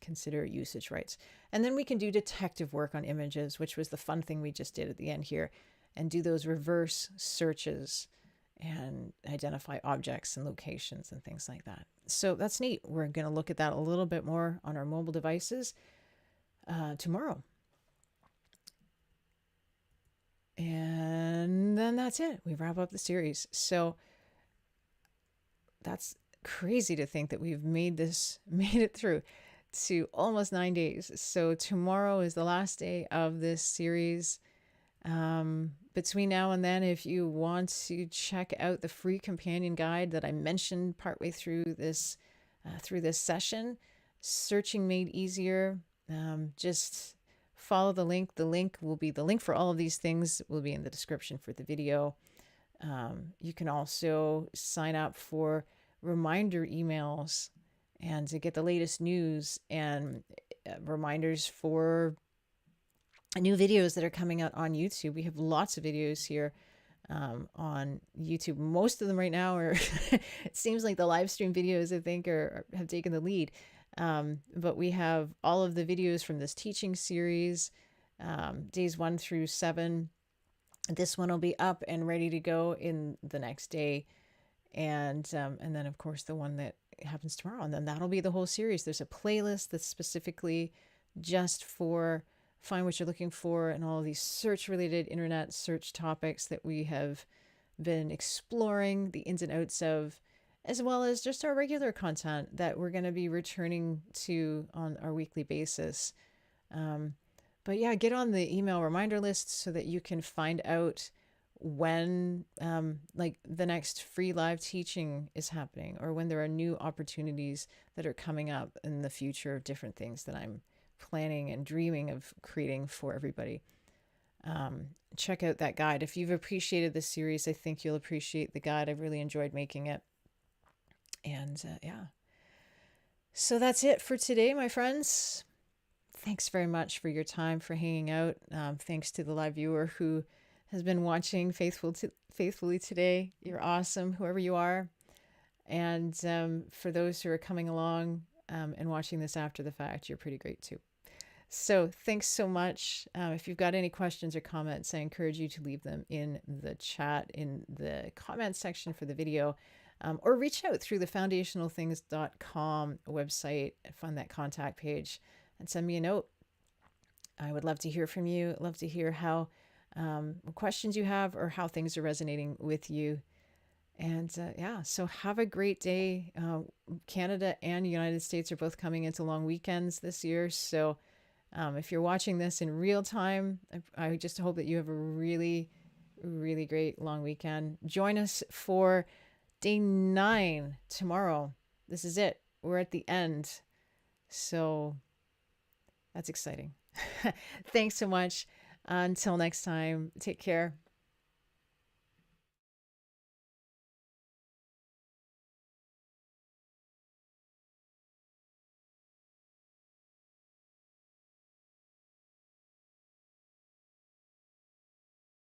consider usage rights. And then we can do detective work on images, which was the fun thing we just did at the end here, and do those reverse searches and identify objects and locations and things like that. So that's neat. We're going to look at that a little bit more on our mobile devices tomorrow. And then that's it. We wrap up the series. So that's crazy to think that we've made it through to almost 9 days. So tomorrow is the last day of this series. Between now and then, if you want to check out the free companion guide that I mentioned partway through this session, Searching Made Easier, just follow the link. The link for all of these things will be in the description for the video. You can also sign up for reminder emails and to get the latest news and reminders for new videos that are coming out on YouTube. We have lots of videos here on YouTube. Most of them right now are, it seems like the live stream videos, I think, have taken the lead. But we have all of the videos from this teaching series, days 1 through 7. This one will be up and ready to go in the next day. And then, of course, the one that happens tomorrow. And then that'll be the whole series. There's a playlist that's specifically just for find what you're looking for and all of these search-related internet search topics that we have been exploring the ins and outs of, as well as just our regular content that we're going to be returning to on our weekly basis. But yeah, get on the email reminder list so that you can find out when like the next free live teaching is happening, or when there are new opportunities that are coming up in the future of different things that I'm planning and dreaming of creating for everybody. Check out that guide. If you've appreciated this series, I think you'll appreciate the guide. I've really enjoyed making it. And yeah. So that's it for today, my friends. Thanks very much for your time, for hanging out. Thanks to the live viewer who has been watching faithfully today. You're awesome, whoever you are. And for those who are coming along and watching this after the fact, you're pretty great too. So thanks so much. If you've got any questions or comments, I encourage you to leave them in the chat, in the comments section for the video, or reach out through the foundationalthings.com website, find that contact page, and send me a note. I would love to hear from you. I'd love to hear how questions you have or how things are resonating with you. And yeah, so have a great day. Canada and the United States are both coming into long weekends this year. So if you're watching this in real time, I just hope that you have a really, really great long weekend. Join us for day 9 tomorrow. This is it. We're at the end. So that's exciting. Thanks so much. Until next time, take care.